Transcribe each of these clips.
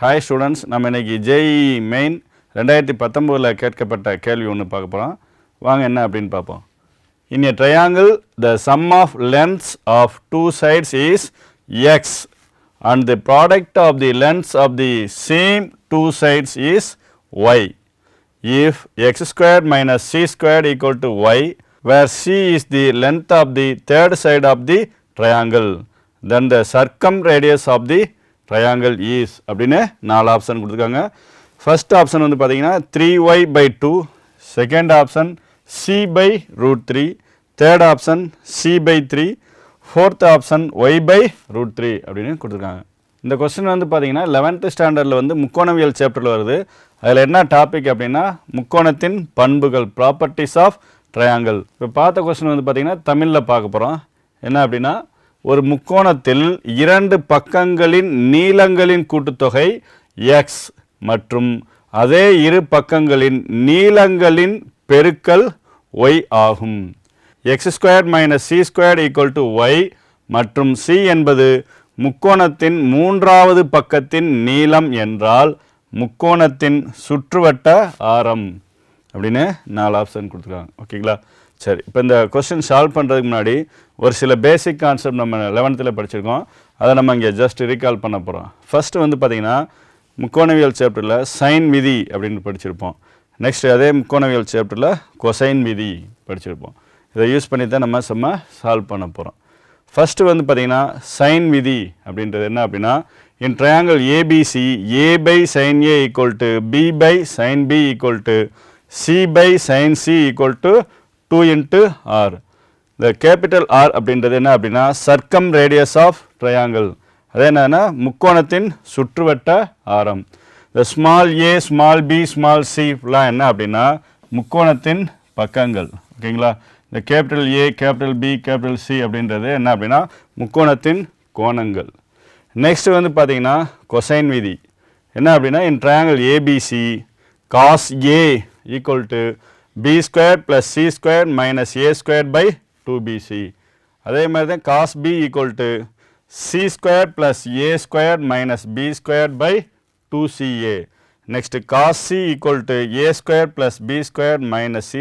Hi students, நம்ம இன்னைக்கு JEE main 2019ல கேட்கப்பட்ட கேள்வி ஒன்று பார்க்க போறோம். வாங்க என்ன அப்படினு பார்ப்போம். In a triangle, the sum of lengths of two sides is x and the product of the lengths of the same two sides is y. If x squared minus c squared equal to y, where c is the length of the third side of the triangle, then the circumradius of the triangle is அப்படினு நாலு option கொடுத்திருக்காங்க. First option வந்து பாத்தீங்கன்னா 3y/2, second option c/√3, third option c/3, fourth option y/√3 அப்படினு கொடுத்திருக்காங்க. இந்த question வந்து பாத்தீங்கன்னா 11th ஸ்டாண்டர்ட்ல வந்து முக்கோணவியல் சாப்டர்ல வருது. அதுல என்ன டாபிக் அப்படினா முக்கோணத்தின் பண்புகள், ப்ராப்பர்ட்டீஸ் ஆஃப் ட்ரையாங்கிள். இப்போ பார்த்த क्वेश्चन வந்து பாத்தீங்கன்னா தமிழ்ல பார்க்க போறோம். என்ன அப்படினா ஒரு முக்கோணத்தில் இரண்டு பக்கங்களின் நீளங்களின் கூட்டுத்தொகை x மற்றும் அதே இரு பக்கங்களின் நீளங்களின் பெருக்கல் y ஆகும். x² - c² = y மற்றும் c என்பது முக்கோணத்தின் மூன்றாவது பக்கத்தின் நீளம் என்றால் முக்கோணத்தின் சுற்றுவட்ட ஆரம் அப்படின்னு நாலு ஆப்ஷன் கொடுத்துருக்காங்க. ஓகேங்களா? சரி, இப்போ இந்த கொஸ்டின் சால்வ் பண்ணுறதுக்கு முன்னாடி ஒரு சில பேசிக் கான்செப்ட் நம்ம 11th படிச்சிருக்கோம். அதை நம்ம இங்கே ஜஸ்ட் ரீகால் பண்ண போகிறோம். ஃபஸ்ட்டு வந்து பார்த்திங்கன்னா முக்கோணவியல் சாப்டரில் சைன் விதி அப்படின்னு படிச்சிருப்போம். நெக்ஸ்ட் அதே முக்கோணவியல் சாப்டரில் கொசைன் விதி படிச்சிருப்போம். இதை யூஸ் பண்ணி தான் நம்ம சால்வ் பண்ண போகிறோம். ஃபஸ்ட்டு வந்து பார்த்திங்கன்னா சைன் விதி அப்படின்றது என்ன அப்படின்னா, இன் triangle ABC a/sin a = b/sin b = c/sin c = 2 × r. இந்த கேபிட்டல் R அப்படின்றது என்ன அப்படின்னா சர்க்கம்ரேடியஸ் ஆஃப் ட்ரையாங்கிள். அது என்னன்னா முக்கோணத்தின் சுற்றுவட்ட ஆரம். இந்த small a, small b, small c என்ன அப்படின்னா முக்கோணத்தின் பக்கங்கள். ஓகேங்களா? இந்த capital A, capital B, capital C அப்படின்றது என்ன அப்படின்னா முக்கோணத்தின் கோணங்கள். நெக்ஸ்ட் வந்து பார்த்தீங்கன்னா கொசைன் விதி என்ன அப்படின்னா இன் triangle ABC cos A = b² + c² - a² / 2bc. அதே மாதிரி தான் cos B = c² + a² - b² / 2ca. Next cos C = a² + b² - c²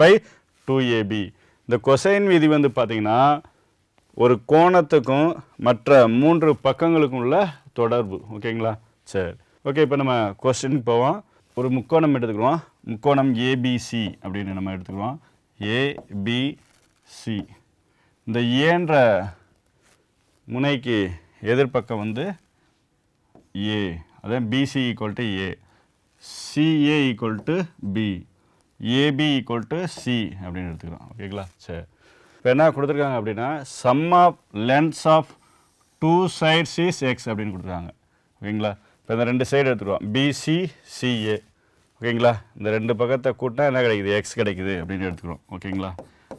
/ 2ab. இந்த கொசைன் விதி வந்து பார்த்தீங்கன்னா ஒரு கோணத்துக்கும் மற்ற மூன்று பக்கங்களுக்கும் உள்ள தொடர்பு. ஓகேங்களா? சரி, ஓகே, இப்போ நம்ம கொஸ்டினுக்கு போவோம். ஒரு முக்கோணம் எடுத்துக்கிறோம். முக்கோணம் ஏபிசி அப்படின்னு நம்ம எடுத்துக்கிறோம். ஏபிசி. இந்த ஏன்ற முனைக்கு எதிர்பக்கம் வந்து ஏ, அதான் BC = A, CA = B, AB = C அப்படின்னு எடுத்துக்கிறோம். ஓகேங்களா? சரி, இப்போ என்ன கொடுத்துருக்காங்க அப்படின்னா sum of lengths of two sides is X அப்படின்னு கொடுத்துருக்காங்க. ஓகேங்களா? இப்போ இந்த ரெண்டு சைடு எடுத்துக்கிறோம், பிசி சிஏ. ஓகேங்களா? இந்த ரெண்டு பக்கத்தை கூட்டினா என்ன கிடைக்குது? எக்ஸ் கிடைக்குது அப்படின்னு எடுத்துக்கிறோம். ஓகேங்களா?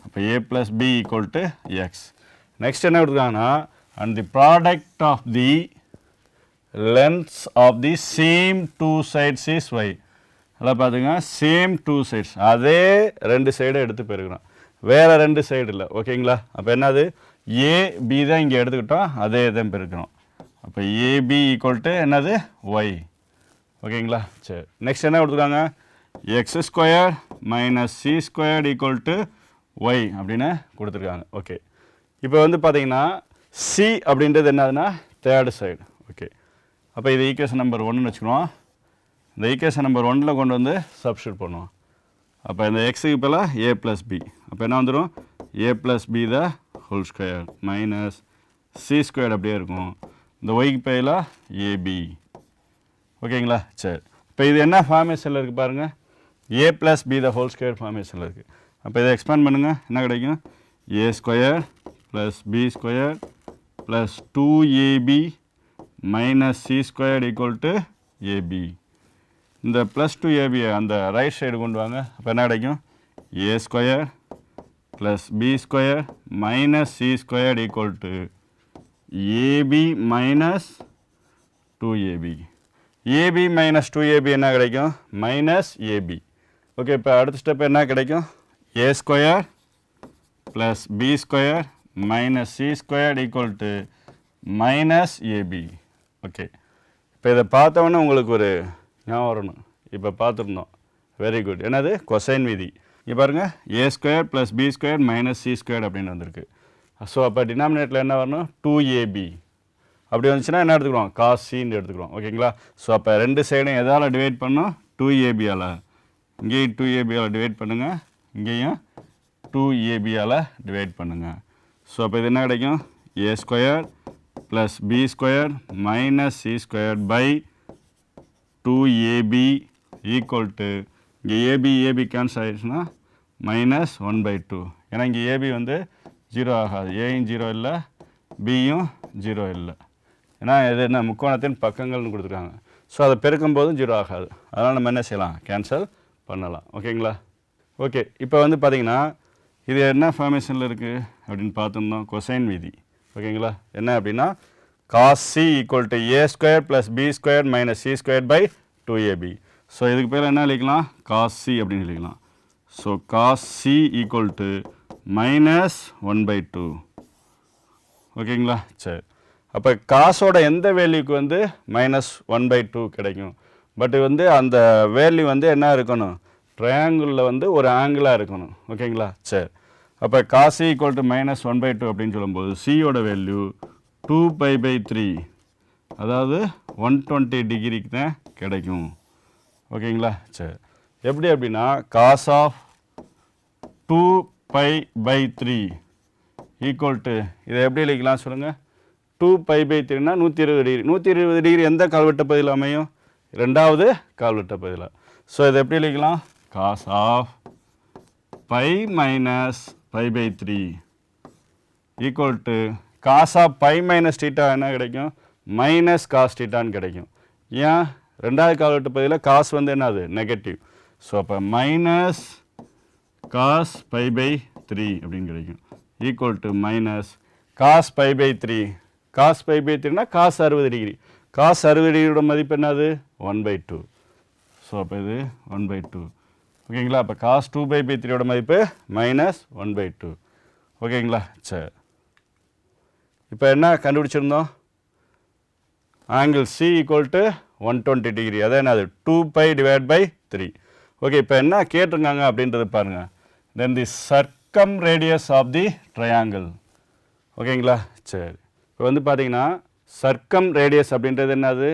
அப்போ a + b = எக்ஸ். நெக்ஸ்ட் என்ன கொடுத்துருக்காங்கன்னா and the product of the lengths of the same two sides is Y. அதெல்லாம் பார்த்துங்க, சேம் டூ சைட்ஸ், அதே ரெண்டு சைடை எடுத்து பெருக்கிறோம், வேறு ரெண்டு சைடு இல்லை. ஓகேங்களா? அப்போ என்னது ஏபி தான் இங்கே எடுத்துக்கிட்டோம், அதே தான் பெருக்கிறோம். அப்போ ஏபி = என்னது? ஒய். ஓகேங்களா? சரி, நெக்ஸ்ட் என்ன கொடுத்துருக்காங்க x² - c² = y அப்படின்னு கொடுத்துருக்காங்க. ஓகே, இப்போ வந்து பார்த்தீங்கன்னா சி அப்படின்றது என்னதுன்னா தேர்டு சைடு. ஓகே, அப்போ இது ஈக்குவேஷன் நம்பர் 1ன்னு வச்சுக்கிறோம். இந்த ஈக்குவேஷன் நம்பர் 1ல் கொண்டு வந்து சப்ஸ்டியூட் பண்ணுவோம். அப்போ இந்த எக்ஸுக்கு இப்போலாம் a + b. அப்போ என்ன வந்துடும்? a + b (² - c² அப்படியே இருக்கும். இந்த ஒய்க்கு பையிலாக ஏபி. ஓகேங்களா? சரி, இப்போ இது என்ன ஃபார்மேஷனில் இருக்குது பாருங்கள், a + b (² ஃபார்மேஷனில் இருக்குது. அப்போ இதை எக்ஸ்பேண்ட் பண்ணுங்கள், என்ன கிடைக்கும்? a² + b² + 2ab - c² = ab. இந்த +2ab அந்த ரைட் சைடு கொண்டு வாங்க. அப்போ என்ன கிடைக்கும்? a² + b² - c² = ab - 2ab. ab - 2ab என்ன கிடைக்கும்? -ab. ஓகே, இப்போ அடுத்த ஸ்டெப் என்ன கிடைக்கும்? a² + b² - c² = -ab. Okay, இப்போ இதை பார்த்தவொன்னே உங்களுக்கு ஒரு ஞாபகம் வரணும். இப்போ பார்த்துருந்தோம். Very good. என்னது? கொசைன் விதி. இங்கே பாருங்கள், A square plus B square minus C square அப்படின்னு வந்திருக்கு. ஸோ அப்போ டினாமினேட்டரில் என்ன வரணும்? 2ab. அப்படி வந்துச்சுன்னா என்ன எடுத்துக்கிறோம்? காஸ் சின்னு எடுத்துக்கிறோம். ஓகேங்களா? ஸோ அப்போ ரெண்டு சைடும் எதால் டிவைட் பண்ணோம்? 2ab-ஆல். இங்கேயும் 2ab-ஆல் டிவைட் பண்ணுங்கள், இங்கேயும் 2ab-ஆல் டிவைட் பண்ணுங்கள். ஸோ அப்போ இது என்ன கிடைக்கும்? A square plus B square minus C square by 2ab equal to இங்கே ஏபி கேன்சல் ஆகிடுச்சுன்னா மைனஸ் 1/2. ஏன்னா இங்கே ஏபி வந்து 0 ஆகாது. ஏயும் 0 இல்லை, பியும் 0 இல்லை. ஏன்னா இது என்ன முக்கோணத்தின் பக்கங்கள்னு கொடுத்துருக்காங்க. ஸோ அதை பெருக்கும் போதும் 0 ஆகாது. அதனால் நம்ம என்ன செய்யலாம்? கேன்சல் பண்ணலாம். ஓகேங்களா? ஓகே. இப்போ வந்து பார்த்திங்கன்னா இது என்ன ஃபார்மேஷனில் இருக்குது அப்படின்னு பார்த்துருந்தோம். கொசைன் விதி. ஓகேங்களா? என்ன அப்படின்னா cos c equal to a square plus B square minus C square by 2ab. So இதுக்கு பேர் என்ன எழுதிக்கலாம்? காஸ் சி அப்படின்னு எழுதிக்கலாம். So cos c equal to minus 1/2. ஓகேங்களா? சரி. அப்போ காசோட எந்த வேல்யூக்கு வந்து மைனஸ் 1/2 கிடைக்கும்? பட் வந்து அந்த வேல்யூ வந்து என்ன இருக்கணும்? ட்ரையாங்கிளில் வந்து ஒரு ஆங்கிளாக இருக்கணும். ஓகேங்களா? சரி. அப்போ cos c equal to minus 1/2 அப்படின்னு சொல்லும்போது சியோட வேல்யூ 2π/3, அதாவது 120 டிகிரிக்கு தான் கிடைக்கும். ஓகேங்களா? சரி. எப்படி அப்படின்னா காஸ் ஆஃப் 2π/3 ஈக்குவல் டு இதை எப்படி எழுதிக்கலாம் சொல்லுங்கள்? 2π/3னா 120 டிகிரி. 120 டிகிரி எந்த கால்வெட்ட பகுதியில் அமையும்? ரெண்டாவது கால்வெட்ட பகுதியில். ஸோ இதை எப்படி எழுதிக்கலாம்? Cos of π minus π/3 equal to cos of π minus theta என்ன கிடைக்கும்? மைனஸ் காஸ் தீட்டான்னு கிடைக்கும். ஏன்? ரெண்டாவது கால்வெட்டு பகுதியில் காஸ் வந்து என்னது? நெகட்டிவ். ஸோ அப்போ மைனஸ் காஸ் π/3 அப்படின்னு கிடைக்கும். Equal to minus cos π/3. Cos π/3னா காஸ் 60 டிகிரி. காஸ் 60 டிகிரியோட மதிப்பு என்னது? 1/2. ஸோ அப்போ இது 1/2. ஓகேங்களா? அப்போ காஸ் 2π/3யோட மதிப்பு மைனஸ் 1/2. ஓகேங்களா? சரி. இப்போ என்ன கண்டுபிடிச்சிருந்தோம்? Angle C equal to 120 degree. அதான் என்னது? 2π/3. ஓகே. இப்போ என்ன கேட்டிருக்காங்க அப்படின்றது பாருங்கள். Then the circumradius of the triangle. ஓகேங்களா? சரி. இப்போ வந்து பார்த்தீங்கன்னா சர்க்கம் ரேடியஸ் அப்படின்றது என்னது?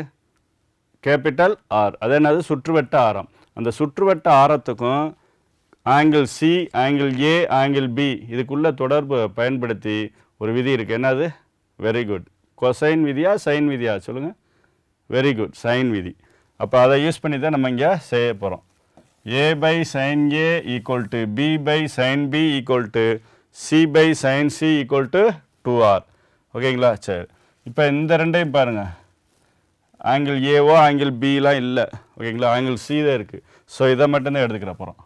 Capital R. அது என்னது? சுற்றுவட்ட ஆரம். அந்த சுற்றுவட்ட ஆரத்துக்கும் angle C, angle A, angle B இதுக்குள்ள தொடர்பு பயன்படுத்தி ஒரு விதி இருக்குது. என்னது? Very good. கொசைன் விதியா சைன் விதியா சொல்லுங்கள்? Very good. சைன் விதி. அப்போ அதை யூஸ் பண்ணி தான் நம்ம இங்கே செய்ய போகிறோம். a/sin a equal to b/sin b equal to c/sin c equal to 2r. ஓகேங்களா? சரி. இப்போ இந்த ரெண்டையும் பாருங்கள். ஆங்கிள் ஏவோ ஆங்கிள் பிலாம் இல்லை. ஓகேங்களா? ஆங்கிள் சி தான் இருக்குது. ஸோ இதை மட்டும்தான் எடுத்துக்கிற போகிறோம்.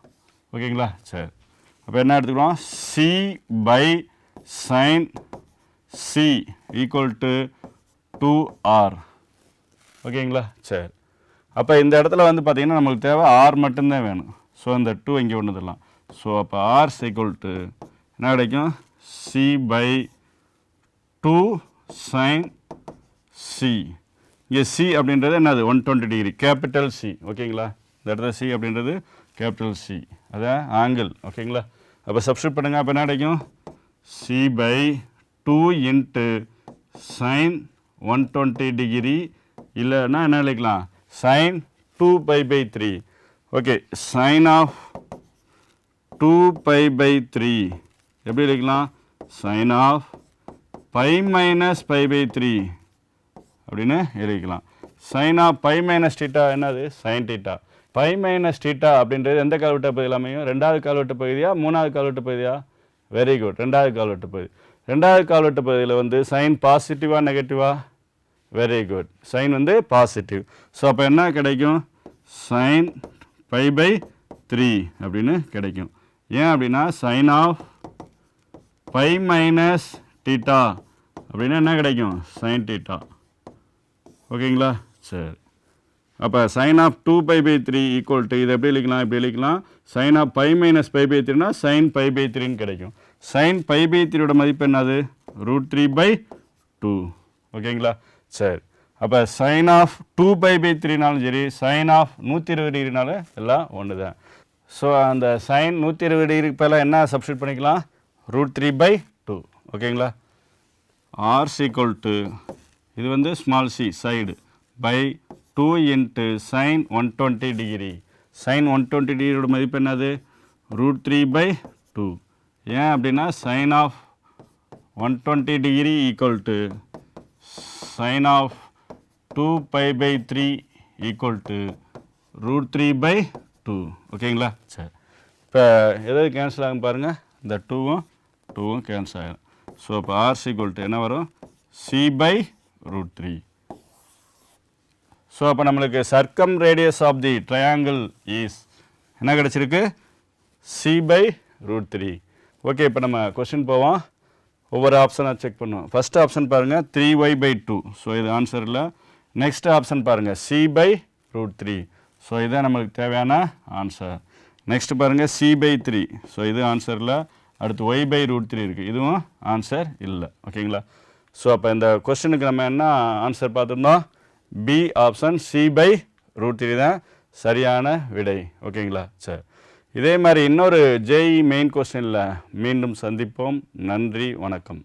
ஓகேங்களா? சரி. அப்போ என்ன எடுத்துக்கிறோம்? c/sin c equal to 2r. ஓகேங்களா? சரி. அப்போ இந்த இடத்துல வந்து பார்த்திங்கன்னா நம்மளுக்கு தேவை ஆர் மட்டும்தான் வேணும். ஸோ இந்த 2 இங்கே ஒன்று தரலாம். ஸோ அப்போ ஆர் ஈக்குவல் டு என்ன கிடைக்கும்? c/2 sin c. இங்கே சி அப்படின்றது என்னது? 120 டிகிரி. Capital C. ஓகேங்களா? இந்த இடத்துல சி அப்படின்றது கேபிட்டல் சி. அதான் ஆங்கிள். ஓகேங்களா? அப்போ சப்ஸ்டியூட் பண்ணுங்கள். அப்போ என்ன கிடைக்கும்? c/2 into sin 120 degree. இல்லைன்னா என்ன எழுதிக்கலாம்? sin 2π/3. ஓகே. sin ஆஃப் 2π/3 எப்படி எழுதிக்கலாம்? sin ஆஃப் π மைனஸ் π/3 அப்படின்னு எழுதிக்கலாம். sin ஆஃப் π மைனஸ் தீட்டா என்னது? sin theta. π மைனஸ் தீட்டா அப்படின்றது எந்த கால்வெட்ட பகுதியில் அமையும்? ரெண்டாவது கால்வெட்ட பகுதியா மூணாவது கால்வெட்ட பகுதியா? Very good. ரெண்டாவது கால்வெட்ட பகுதி. ரெண்டாவது கால்வெட்ட பகுதியில் வந்து சைன் பாசிட்டிவா நெகட்டிவா? Very good. சைன் வந்து பாசிட்டிவ். ஸோ அப்போ என்ன கிடைக்கும்? sin π/3 அப்படின்னு கிடைக்கும். ஏன் அப்படின்னா sin ஆஃப் π மைனஸ் தீட்டா அப்படின்னா என்ன கிடைக்கும்? sin theta. ஓகேங்களா? சரி. அப்போ sin ஆஃப் 2π/3 ஈக்குவல் டு இது எப்படி எழுதிக்கலாம்? இப்படி எழுதிக்கலாம். sin ஆஃப் π மைனஸ் π/3னா sin π/3ன்னு கிடைக்கும். sin π/3யோட மதிப்பு என்னது? √3/2. ஓகேங்களா? சரி. அப்போ சைன் ஆஃப் 2π/3னாலும் சரி சைன் ஆஃப் 120 டிகிரினாலும் எல்லாம் ஒன்று தான். ஸோ அந்த சைன் 120 டிகிரிக்கு பதிலாக என்ன சப்ஸ்டியூட் பண்ணிக்கலாம், √3/2. ஓகேங்களா. ஆர் ஈக்குவல் டு இது வந்து small C side by 2 into sine 120 degree. Sine 120 டிகிரியோட மதிப்பு என்னது, √3/2. ஏன் அப்படின்னா sine of 120 degree equal to sine of 2π/3 equal to √3/2. ஓகேங்களா. சரி, இப்போ எதாவது கேன்சல் ஆகும் பாருங்கள், இந்த 2வும் கேன்சல் ஆகிடும். ஸோ இப்போ ஆர் ஈக்குவல் டு என்ன வரும், c/√3. ஸோ அப்போ நம்மளுக்கு circumradius of the triangle is என்ன கிடச்சிருக்கு, c/√3. ஓகே, இப்போ நம்ம கொஸ்டின் போவோம், ஒவ்வொரு ஆப்ஷனாக செக் பண்ணுவோம். ஃபஸ்ட் ஆப்ஷன் பாருங்கள் 3y/2. ஸோ இது ஆன்சர் இல்லை. நெக்ஸ்ட் ஆப்ஷன் பாருங்கள் c/√3. ஸோ இதுதான் நம்மளுக்கு தேவையான ஆன்சர். நெக்ஸ்ட் பாருங்கள் c/3. ஸோ இது ஆன்சர் இல்லை. அடுத்து y/√3 இருக்குது, இதுவும் ஆன்சர் இல்லை. ஓகேங்களா. ஸோ அப்போ இந்த கொஸ்டினுக்கு நம்ம என்ன ஆன்சர் பார்த்துருந்தோம், பி ஆப்ஷன் c/√3 தான் சரியான விடை. ஓகேங்களா. சரி, இதே மாதிரி இன்னொரு ஜேஇ மெயின் கொஸ்டினில் மீண்டும் சந்திப்போம். நன்றி, வணக்கம்.